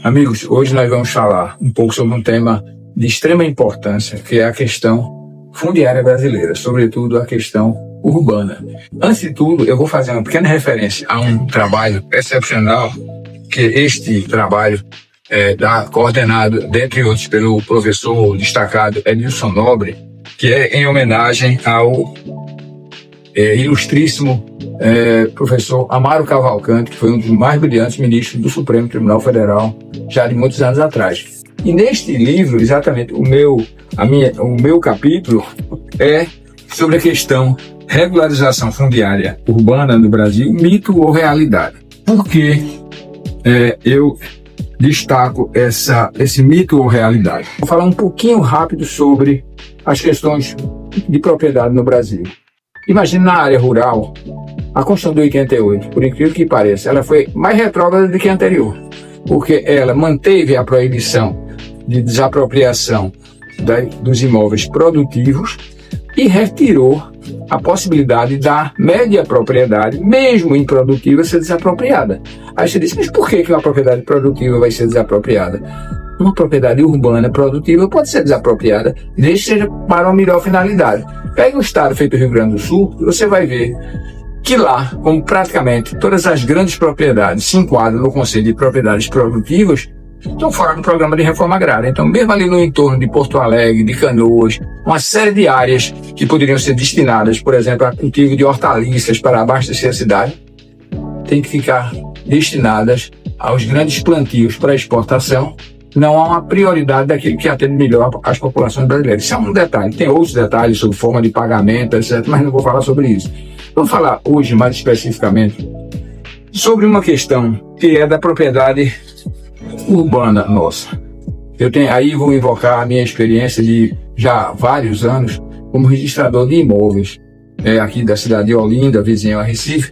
Amigos, hoje nós vamos falar um pouco sobre um tema de extrema importância, que é a questão fundiária brasileira, sobretudo a questão urbana. Antes de tudo, eu vou fazer uma pequena referência a um trabalho excepcional, que este trabalho coordenado, dentre outros, pelo professor destacado Edilson Nobre, que é em homenagem ao ilustríssimo professor Amaro Cavalcante, que foi um dos mais brilhantes ministros do Supremo Tribunal Federal, já de muitos anos atrás. E neste livro, exatamente, o meu capítulo é sobre a questão regularização fundiária urbana no Brasil, mito ou realidade. Por que eu destaco esse mito ou realidade? Vou falar um pouquinho rápido sobre as questões de propriedade no Brasil. Imagina na área rural, a Constituição de 88, por incrível que pareça, ela foi mais retrógrada do que a anterior, porque ela manteve a proibição de desapropriação dos imóveis produtivos e retirou a possibilidade da média propriedade, mesmo improdutiva, ser desapropriada. Aí você diz, mas por que uma propriedade produtiva vai ser desapropriada? Uma propriedade urbana produtiva pode ser desapropriada, desde que seja para uma melhor finalidade. Pega um estado feito o Rio Grande do Sul, você vai ver que lá, como praticamente todas as grandes propriedades se enquadram no conceito de propriedades produtivas, estão fora do programa de reforma agrária. Então, mesmo ali no entorno de Porto Alegre, de Canoas, uma série de áreas que poderiam ser destinadas, por exemplo, a cultivo de hortaliças para abastecer a cidade, tem que ficar destinadas aos grandes plantios para exportação. Não há uma prioridade daquilo que atende melhor as populações brasileiras. Isso é um detalhe. Tem outros detalhes sobre forma de pagamento, etc., mas não vou falar sobre isso. Vou falar hoje, mais especificamente, sobre uma questão que é da propriedade urbana nossa. Aí vou invocar a minha experiência de já vários anos como registrador de imóveis aqui da cidade de Olinda, vizinho a Recife.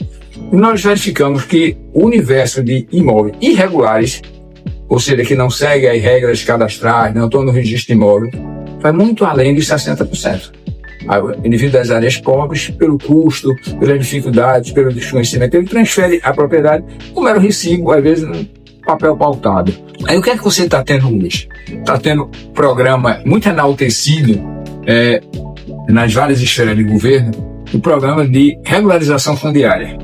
E nós verificamos que o universo de imóveis irregulares, ou seja, que não segue as regras cadastrais, não estão no registro de imóvel, vai muito além dos 60%. O indivíduo das áreas pobres, pelo custo, pelas dificuldades, pelo desconhecimento, ele transfere a propriedade como era o recibo, às vezes no papel pautado. Aí o que é que você está tendo hoje? Está tendo programa muito enaltecido nas várias esferas de governo, o programa de regularização fundiária.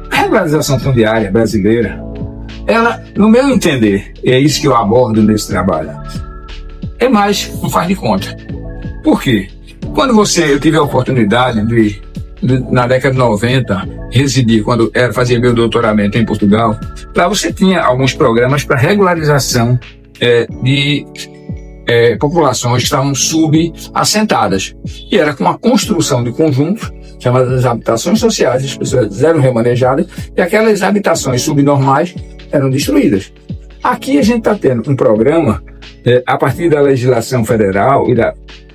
A regularização fundiária brasileira, ela, no meu entender, é isso que eu abordo nesse trabalho, é mais um faz de conta. Por quê? Quando eu tive a oportunidade de na década de 90, residir, quando fazia meu doutoramento em Portugal, lá você tinha alguns programas para regularização de populações que estavam subassentadas. E era com a construção de conjuntos, chamadas habitações sociais, as pessoas eram remanejadas, e aquelas habitações subnormais eram destruídas. Aqui a gente está tendo um programa, a partir da legislação federal e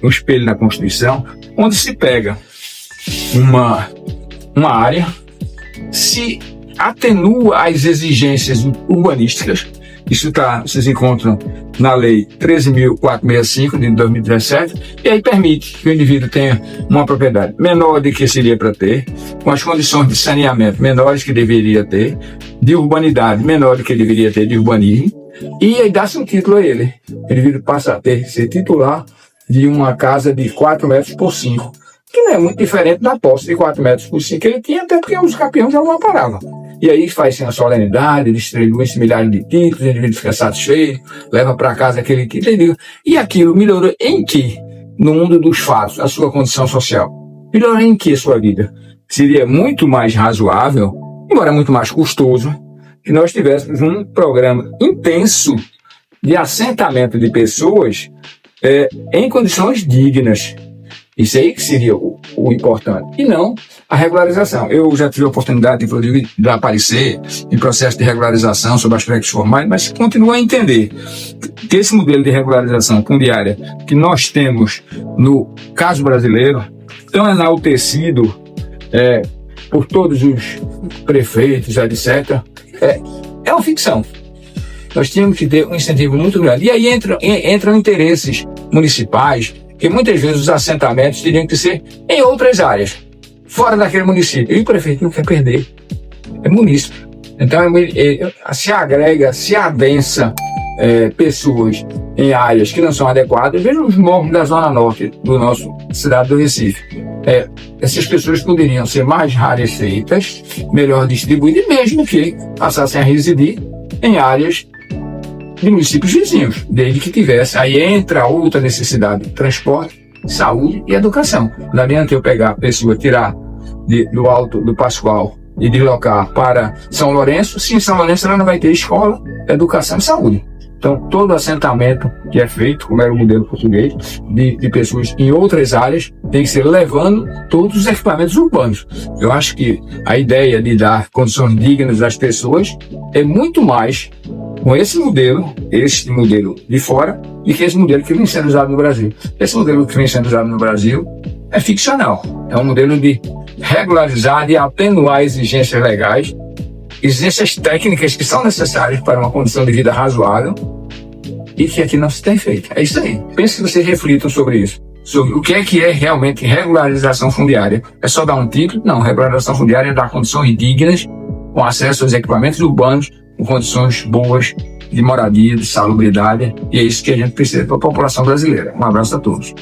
um espelho na Constituição, onde se pega uma área, se atenua às exigências urbanísticas. Vocês encontram na Lei 13.465 de 2017, e aí permite que o indivíduo tenha uma propriedade menor do que seria para ter, com as condições de saneamento menores que deveria ter, de urbanidade menor do que deveria ter de urbanismo, e aí dá-se um título a ele. O indivíduo passa a ser titular de uma casa de 4 metros por 5, que não é muito diferente da posse de 4 metros por 5 que ele tinha, até porque os campeões já não paravam. E aí faz uma solenidade, distribui-se milhares de títulos, o indivíduo fica satisfeito, leva para casa aquele título, e aquilo melhorou em que, no mundo dos fatos, a sua condição social? Melhorou em que a sua vida? Seria muito mais razoável, embora muito mais custoso, que nós tivéssemos um programa intenso de assentamento de pessoas em condições dignas. Isso aí que seria o importante, e não a regularização. Eu já tive a oportunidade, inclusive, de aparecer em processo de regularização sobre aspectos formais, mas continuo a entender que esse modelo de regularização fundiária que nós temos no caso brasileiro, tão enaltecido por todos os prefeitos, etc., é uma ficção. Nós tínhamos que ter um incentivo muito grande. E aí entram interesses municipais, que muitas vezes os assentamentos teriam que ser em outras áreas, fora daquele município. E o prefeito não quer perder. É munícipe. Então se agrega, se adensa pessoas em áreas que não são adequadas. Veja os morros da zona norte do nosso cidade do Recife. Essas pessoas poderiam ser mais rarefeitas, melhor distribuídas, mesmo que passassem a residir em áreas de municípios vizinhos, desde que tivesse. Aí entra outra necessidade: transporte, saúde e educação. Não adianta eu pegar a pessoa, tirar do Alto do Pascoal e deslocar para São Lourenço, se em São Lourenço ela não vai ter escola, educação e saúde. Então, todo assentamento que é feito, como era o modelo português, de pessoas em outras áreas, tem que ser levando todos os equipamentos urbanos. Eu acho que a ideia de dar condições dignas às pessoas é muito mais com este modelo de fora, do que esse modelo que vem sendo usado no Brasil. Esse modelo que vem sendo usado no Brasil é ficcional. É um modelo de regularizar, de atenuar exigências legais, exigências técnicas que são necessárias para uma condição de vida razoável e que aqui não se tem feito. É isso aí. Penso que vocês reflitam sobre isso. Sobre o que é realmente regularização fundiária. É só dar um título? Não. Regularização fundiária é dar condições dignas, com acesso aos equipamentos urbanos, com condições boas de moradia, de salubridade. E é isso que a gente precisa para a população brasileira. Um abraço a todos.